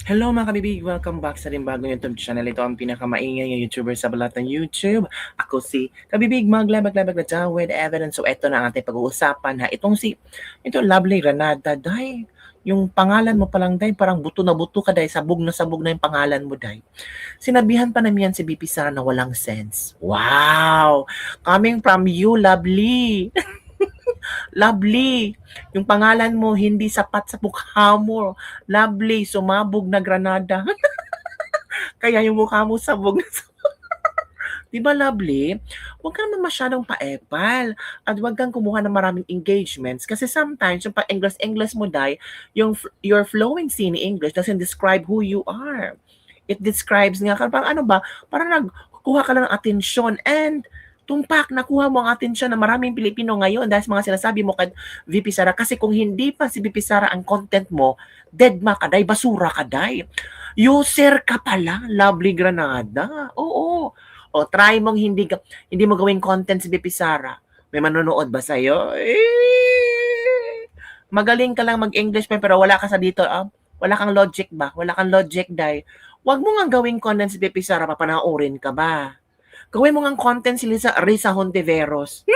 Hello mga kabibig! Welcome back sa rin bagong YouTube channel. Ito ang pinakamaingay na YouTuber sa balat ng YouTube. Ako si Kabibig, maglabag-labag na dyan with evidence. So ito na ang ating pag-uusapan ha. Ito Lovely Granada. Day, yung pangalan mo palang day, parang buto na buto ka day. Sabog na yung pangalan mo day. Sinabihan pa namin yan si BP Sara na walang sense. Wow! Coming from you, Lovely! Lovely, yung pangalan mo hindi sapat sa mukha mo. Lovely, sumabog na Granada. Kaya yung mukha mo sabog na sabog. Di ba, Lovely? Huwag ka naman masyadong paepal at huwag kang kumuha ng maraming engagements kasi sometimes yung pa-English mo, Day, your fluency in English doesn't describe who you are. It describes nga, parang ano ba, parang nagkuha ka lang ng atensyon and tumpak, nakuha mo ang atensyon ng maraming Pilipino ngayon dahil sa mga sinasabi mo kay VP Sara. Kasi kung hindi pa si VP Sara ang content mo, deadma ka, Day, basura ka, Day. User ka pala, Lovely Granada. Oo. O try mong hindi mo gawing content si VP Sara. May manonood ba sa'yo? Magaling ka lang mag-English pero wala ka sa dito. Wala kang logic ba? Wala kang logic, Day. Huwag mo nga gawing content si VP Sara, papanoorin ka ba? Gawin mo nga content si Risa Hontiveros.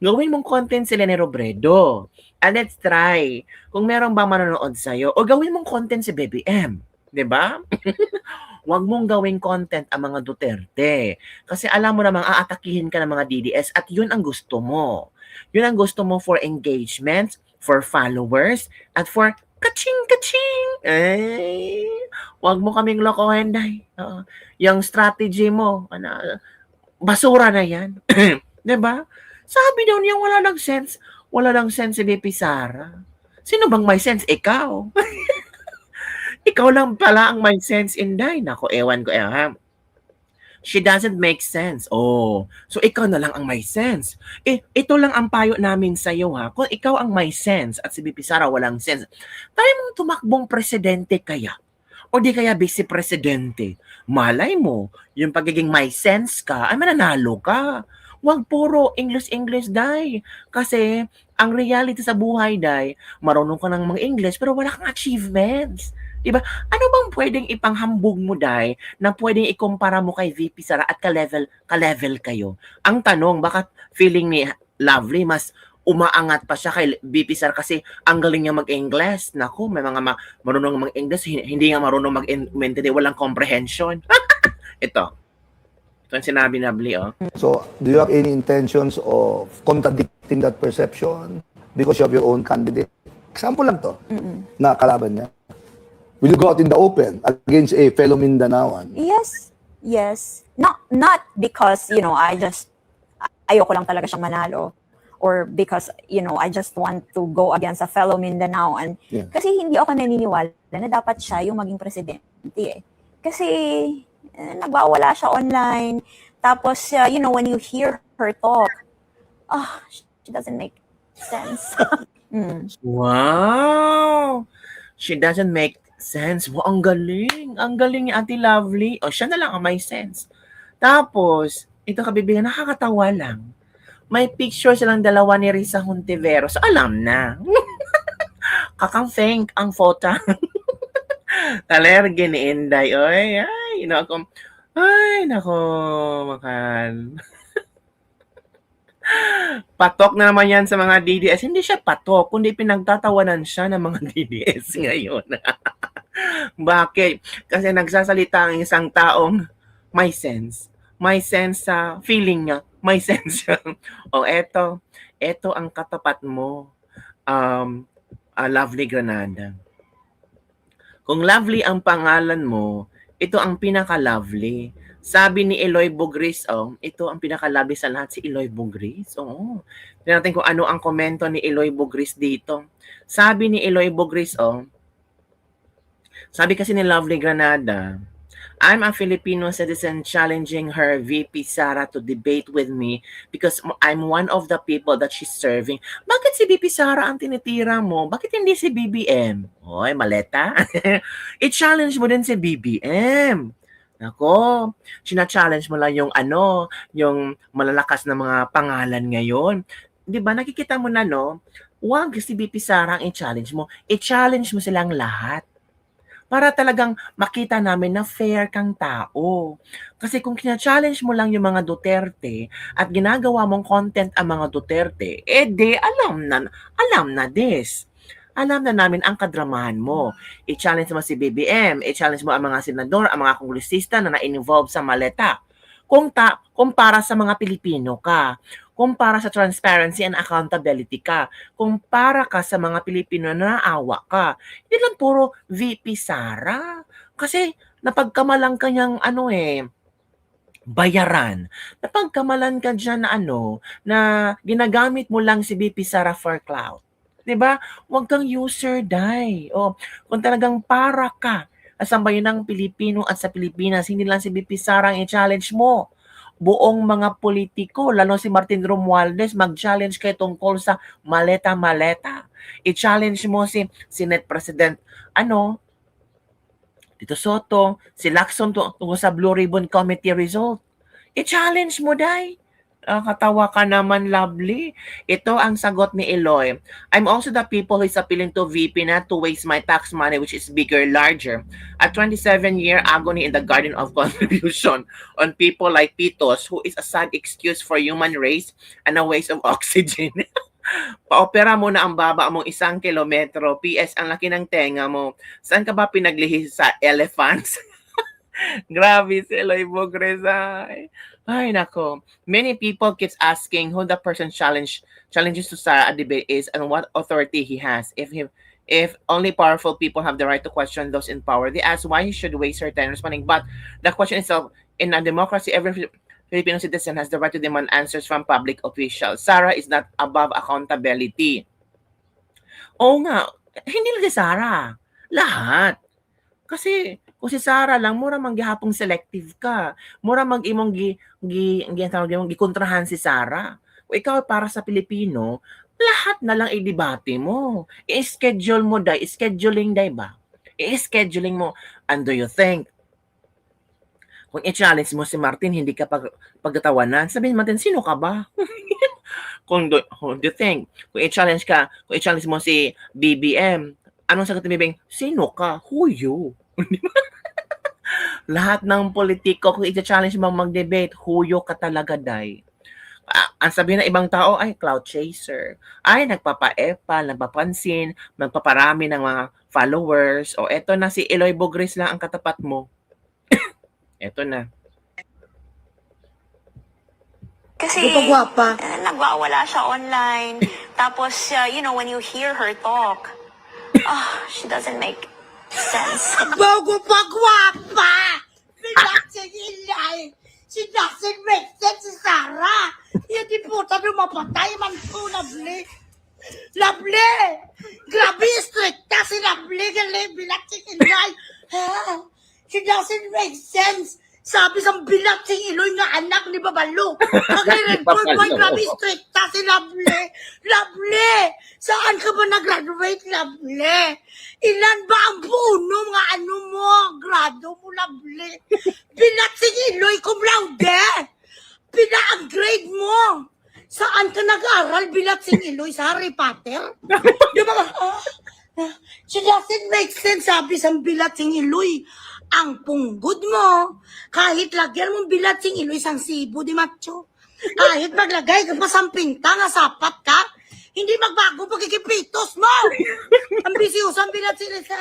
Gawin mong content si Lene Robredo. And let's try kung meron bang manonood sa'yo. O gawin mong content si Baby M. 'Di ba? Huwag mong gawing content ang mga Duterte. Kasi alam mo namang aatakihin ka ng mga DDS at yun ang gusto mo. Yun ang gusto mo for engagement, for followers, at for kaching-kaching. Ay, huwag mo kaming lokohin, Day. Yung strategy mo, basura na yan. 'Di ba? Sabi daw niya wala lang sense si BP Sara. Sino bang may sense? Ikaw. Ikaw lang pala ang may sense, Inday. Nako, ewan ko ha. She doesn't make sense. Oh, so ikaw na lang ang may sense. Ito lang ang payo namin sa iyo ha. Kung ikaw ang may sense at si BP Sara walang sense, tayo mong tumakbong presidente kaya. O di kaya vice presidente. Malay mo, yung pagiging may sense ka, ay mananalo ka. Huwag puro English, Day. Kasi ang reality sa buhay, Day, marunong ka ng mga English pero wala kang achievements. Diba? Ano bang pwedeng ipanghambog mo, Day, na pwedeng ikumpara mo kay VP Sara at ka-level kayo? Ang tanong, bakit feeling ni Lovely mas umaangat pa siya kay VP Sara kasi ang galing niya mag-English. Naku, may mga marunong mag-English, hindi nga marunong mag-maintain, walang comprehension. Ito ang sinabi ni Lovely, oh. So, do you have any intentions of contradicting that perception because you have your own candidate? Example lang to, na kalaban niya. Will you go out in the open against a fellow Mindanaoan? Yes. Not because, ayoko lang talaga siyang manalo. Or because, I just want to go against a fellow Mindanaoan. Yeah. Kasi hindi ako naniniwala na dapat siya yung maging presidente eh. Kasi nagwawala siya online. Tapos, when you hear her talk, she doesn't make sense. Wow! She doesn't make sense. Wow, ang galing. Ang galing ni Ate Lovely. O, siya na lang ang may sense. Tapos, ito kabibigan, nakakatawa lang. May picture silang dalawa ni Risa Hontiveros. Alam na. Kakang-fake ang photo. Talergi ni Inday. Ay, nako, Makan. Patok na naman yan sa mga DDS. Hindi siya patok, kundi pinagtatawanan siya ng mga DDS ngayon. Bakit? Kasi nagsasalita ang isang taong may sense. May sense sa feeling niya. May sense siya. Eto ang katapat mo. Lovely Granada. Kung Lovely ang pangalan mo, ito ang pinaka-lovely. Sabi ni Eloy Bugris, ito ang pinaka-lovely sa lahat, si Eloy Bugris. Tignan natin kung ano ang komento ni Eloy Bugris dito. Sabi ni Eloy Bugris, sabi kasi ni Lovely Granada, I'm a Filipino citizen challenging her VP Sara to debate with me because I'm one of the people that she's serving. Bakit si VP Sara ang tinitira mo? Bakit hindi si BBM? Oy, maleta. I-challenge mo din si BBM. Nako, sina-challenge mo lang yung malalakas na mga pangalan ngayon. 'Di ba? Nakikita mo na, no? Huwag si VP Sara ang i-challenge mo. I-challenge mo silang lahat. para talagang makita namin na fair kang tao. Kasi kung kina-challenge mo lang yung mga Duterte at ginagawa mong content ang mga Duterte, alam na this. Alam na namin ang kadramahan mo. I-challenge mo si BBM, i-challenge mo ang mga senador, ang mga kongresista na na-involve sa maleta. Kung para sa mga Pilipino ka, kung para sa transparency and accountability ka, kung para ka sa mga Pilipino na naawa ka, hindi lang puro VP Sara. Kasi napagkamalang kanyang bayaran. Napagkamalan ka dyan na ginagamit mo lang si VP Sara for clout. 'Di ba? Huwag kang user die. O, kung talagang para ka sa sambayanang Pilipino at sa Pilipinas, hindi lang si VP Sara ang i-challenge mo. Buong mga politiko, lalo si Martin Romualdez, mag-challenge kayo tungkol sa maleta-maleta. I-challenge mo si Senate President, Tito Soto, si Lacson tungkol sa Blue Ribbon Committee result. I-challenge mo, Day. Katawa ka naman, lovely. Ito ang sagot ni Eloy. I'm also the people who is appealing to VP not to waste my tax money which is bigger, larger. A 27-year agony in the garden of contribution on people like Pitos who is a sad excuse for human race and a waste of oxygen. Paopera mo na ang baba mong 1 kilometro. PS, ang laki ng tenga mo. Saan ka ba pinaglihi sa elephants? Grabe si Eloy Bogreza. Ay, nako. Many people keeps asking who the person challenges to Sara at debate is and what authority he has. If only powerful people have the right to question those in power, they ask why he should waste her time responding. But the question itself, in a democracy, every Filipino citizen has the right to demand answers from public officials. Sara is not above accountability. Oo nga, hindi lang si Sara. Lahat. Kasi kung si Sara lang, mura manggihapong selective ka. Mura mag-imong gikontrahan si Sara. Kung ikaw para sa Pilipino, lahat na lang i-debate mo. I-schedule mo, day. Scheduling, day ba? I-scheduling mo. And do you think, kung i-challenge mo si Martin, hindi ka pagtatawanan, sabihin Martin, sino ka ba? kung do you think, kung i-challenge mo si BBM, anong sagot ni BBM? Sino ka? Who you? Lahat ng politiko, kung i-challenge mo mag-debate, huyo ka talaga, day. Ang sabihin ng ibang tao, ay, cloud chaser. Ay, nagpapa-epal, nagpapansin, magpaparami ng mga followers. O, eto na, si Eloy Bogres lang ang katapat mo. Eto na. Kasi Gwapa. nagwawala siya online. Tapos, when you hear her talk, she doesn't make sense. Bago pa gwapa! Relaxing ilay! She doesn't make sense si Sara! Yan di po tabi mapatay man po, Lovely! Lovely! Grabe, stricta si Lovely! Galing, relaxing ilay! Ha? She doesn't make sense! Sabi sa bilat si Iloy nga anak ni Babalo. Mag-report mo, grabe stricta si Lovely. Lovely! Saan ka ba nag-graduate, Lovely? Ilan ba ang puno mga mo? Grado mo, Lovely. Bilat si Iloy cum laude. Pina ang grade mo. Saan ka nag-aral bilat si Iloy sa Harry Potter? Di ba? She doesn't make sense, sabi sa bilat si Iloy. Ang punggod mo, kahit lagyan mong bilat sing Iloy sang Cebu di macho, kahit maglagay ka pa sa pinta nga sapat ka, hindi magbago pagkikipitos mo. Ang bisiyosang bilat sila sa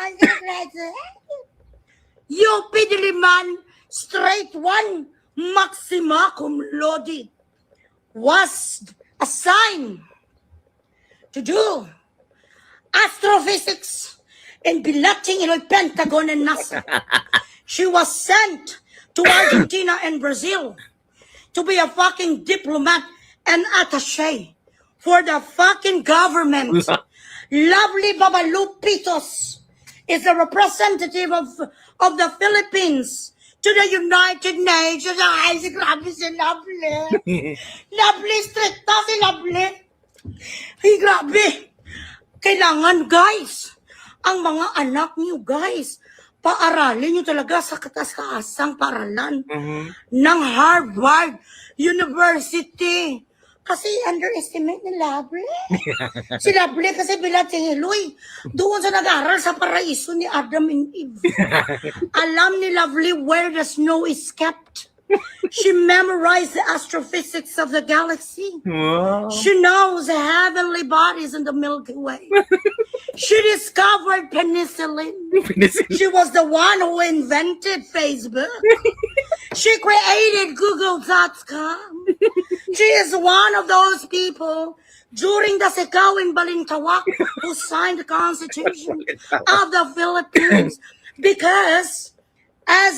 UP Diliman, straight one, maxima cum laude, was assigned to do astrophysics in Bilating Iloy Pentagon and NASA. She was sent to Argentina and Brazil to be a fucking diplomat and attaché for the fucking government. Lovely Babalu Pitos is the representative of the Philippines to the United Nations. Ay, si grabe si Lovely. Lovely, stricta si Lovely. Ay, grabe. Kailangan, guys, ang mga anak niyo, guys, paaralin nyo talaga sa kataas-kaasang paaralan ng Harvard University. Kasi underestimate ni Lovely. Si Lovely kasi bilat si Hiloy. Doon sa nag-aral sa paraiso ni Adam and Eve. Alam ni Lovely where the snow is kept. She memorized the astrophysics of the galaxy. Wow. She knows the heavenly bodies in the Milky Way. She discovered penicillin. She was the one who invented Facebook. She created Google.com. She is one of those people during the Sicaw in Balintawak who signed the Constitution of the Philippines because as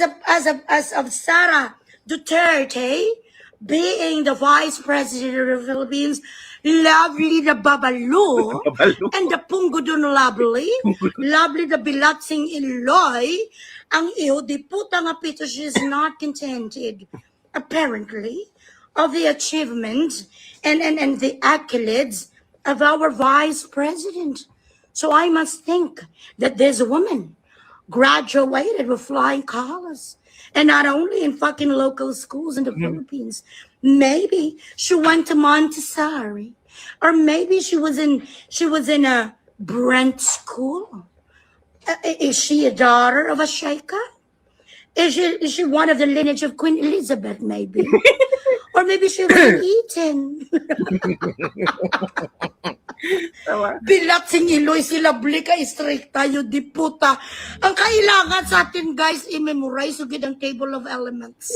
of Sara Duterte being the vice president of the Philippines, Lovely the Babalu, and the Punggudon Lovely, Lovely the Bilatsing Iloy, ang iyo di puta nga pito, she is not contented, apparently, of the achievements and the accolades of our vice president. So I must think that this woman graduated with flying colors. And not only in fucking local schools in the Philippines. Maybe she went to Montessori. Or maybe she was in a Brent school. Is she a daughter of a sheikha? Is she one of the lineage of Queen Elizabeth, maybe? Or maybe she was in Eton. Bilatsing Iloy, si Lovely ka, straight tayo, di puta. Ang kailangan sa atin, guys, i-memorize yung ang table of elements.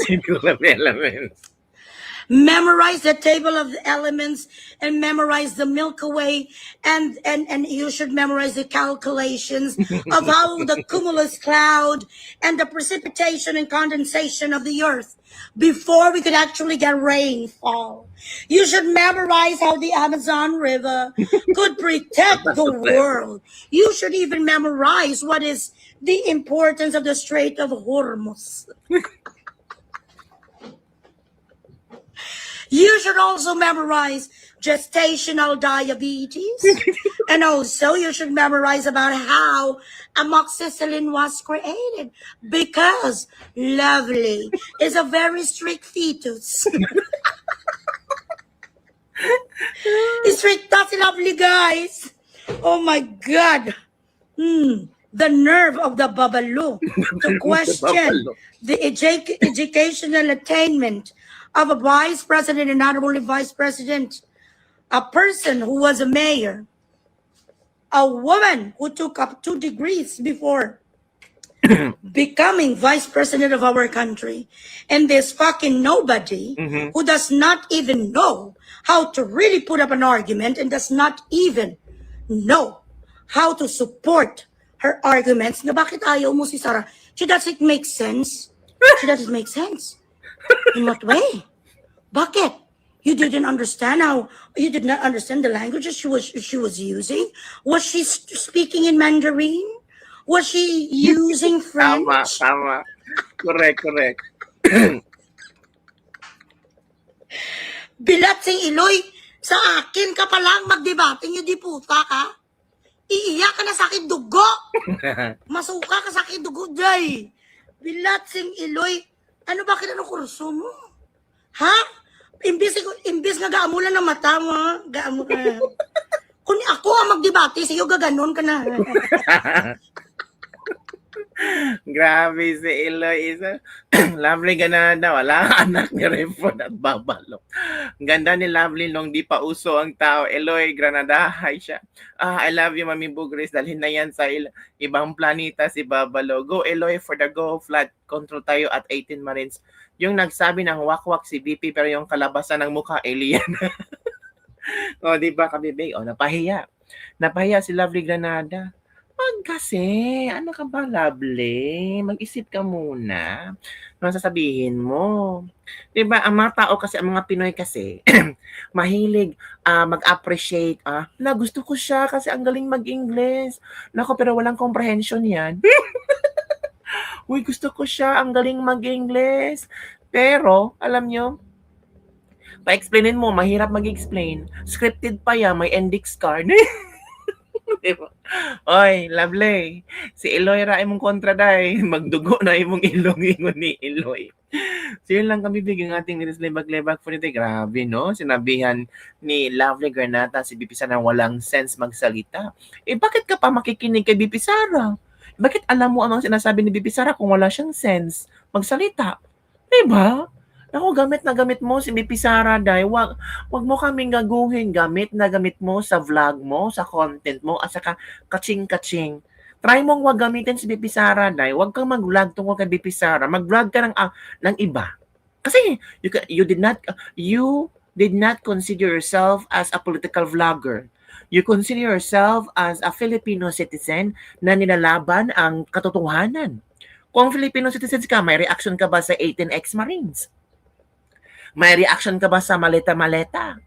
Memorize the table of the elements and memorize the Milky Way, and you should memorize the calculations of how the cumulus cloud and the precipitation and condensation of the earth before we could actually get rainfall. You should memorize how the Amazon River could protect the world. You should even memorize what is the importance of the Strait of Hormuz. You should also memorize gestational diabetes. And also you should memorize about how amoxicillin was created. Because Lovely is a very strict fetus. Strict si Lovely, guys. Oh my God. The nerve of the Babalu to question the educational attainment of a vice president, and not only vice president, a person who was a mayor, a woman who took up 2 degrees before becoming vice president of our country, and this fucking nobody who does not even know how to really put up an argument and does not even know how to support her arguments. Na bakit ayaw mo si Sarah? She doesn't make sense. She doesn't make sense. In what way? Bakit? You didn't understand you did not understand the languages she was using? Was she speaking in Mandarin? Was she using French? Tama. Correct. Bilatsing Iloy, sa akin ka pa lang magdebating, yung di puta ka. Iiyak ka na sa akin dugo. Masuka ka sa akin dugo, day. Bilatsing Iloy, bakit kurso mo? Ha? Imbis nga gaamulan ng mata mo, kung ako ang magdebate, sa'yo gaganon ka na. Grabe si Eloy. Lovely ganada. Wala anak ni Refon at Babalo. Ganda ni Lovely nung di pa uso ang tao. Eloy, Granada. Hi siya. I love you, Mami Bugris. Dalhin na yan sa ibang planeta si Babalo. Go, Eloy, for the go. Flat control tayo at 18 Marines. Yung nagsabi ng wakwak si BP pero yung kalabasan ng mukha, alien. O, di ba, kabibig? O, napahiya. Napahiya si Lovely Granada. Wag kasi. Ano ka ba, Lovely? Mag-isip ka muna. Ano sasabihin mo? Diba, ang mga tao kasi, ang mga Pinoy kasi, mahilig mag-appreciate. Na gusto ko siya kasi ang galing mag-English. Nako, pero walang comprehension yan. Uy, gusto ko siya, ang galing mag-English. Pero, alam nyo, pa-explainin mo, mahirap mag-explain. Scripted pa yan, may index card. Diba? Oy, lovely. Si Eloy ra imong kontra day. Magdugo na imong ilong ingon ni Eloy. So yun lang kami bigyan ating nilis lebag-lebag for today. Grabe, no? Sinabihan ni Lovely Granata si BP Sara na walang sense magsalita. Eh, bakit ka pa makikinig kay BP Sara? Bakit alam mo ang mga sinasabi ni BP Sara kung wala siyang sense magsalita? Diba? Ako, gamit na gamit mo si BP Sara, day. Wag mo kaming gaguhin. Gamit na gamit mo sa vlog mo, sa content mo, at saka kaching-kaching. Try mong wag gamitin si BP Sara, day. Wag kang mag-vlog tungkol kay BP Sara. Mag-vlog ka ng iba. Kasi you did not consider yourself as a political vlogger. You consider yourself as a Filipino citizen na nilalaban ang katotohanan. Kung Filipino citizens ka, may reaction ka ba sa 18 ex-Marines? May reaction ka ba sa maleta-maleta?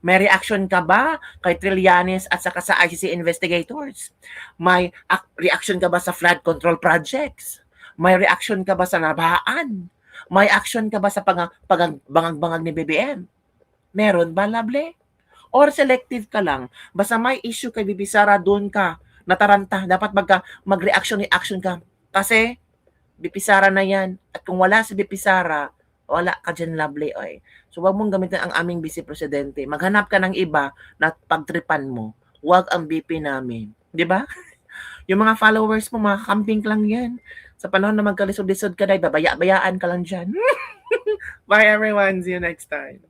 May reaction ka ba kay Trillanes at saka sa ICC investigators? May reaction ka ba sa flood control projects? May reaction ka ba sa nabahaan? May action ka ba sa bangag-bangag ni BBM? Meron ba, lovely? Or selective ka lang? Basta may issue kay BP Sara, doon ka nataranta. Dapat mag-reaction ka. Kasi BP Sara na yan. At kung wala si BP Sara, wala ka dyan, lovely. Oy. So, wag mong gamitin ang aming vice presidente. Maghanap ka ng iba na pagtripan mo. Wag ang BP namin. Di ba? Yung mga followers mo, mga camping lang yan. Sa panahon na magkalisod-lisod ka, babaya-bayaan ka lang dyan. Bye everyone. See you next time.